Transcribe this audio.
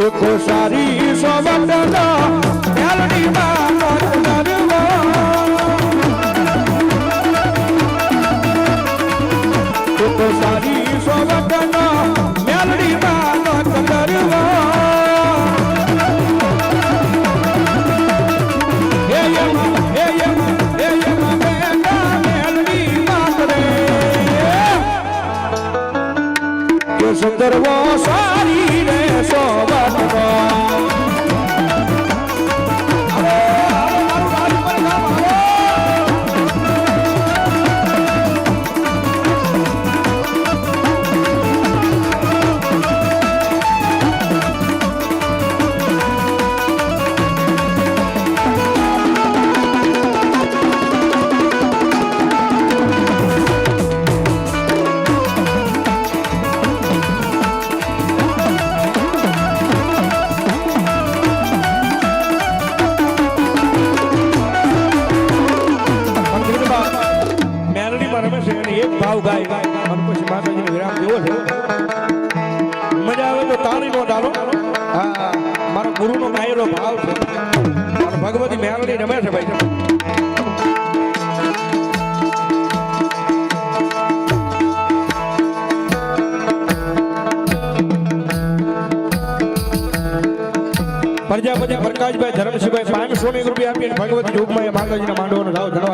કો સારી સોવટના મેલડી માં કો સારી સોવટના મેલડી માં સુંદર વો સારી રે સોવટના ભાવ ગાય અને પછી માતાજીનો વિરામ જેવો છે મજા આવે તો તાળી નો ડાલો હા મારા ગુરુનો ગાયેલો ભાવ છે અને ભગવતી મેલડી રમે છે ભાઈ પ્રજાપતિ પ્રકાશભાઈ ધર્મસિંહભાઈ 500 રૂપિયા આપીને ભગવતી યુગમાં માતાજીના માંડવાનો ભાવ ધન્યવાદ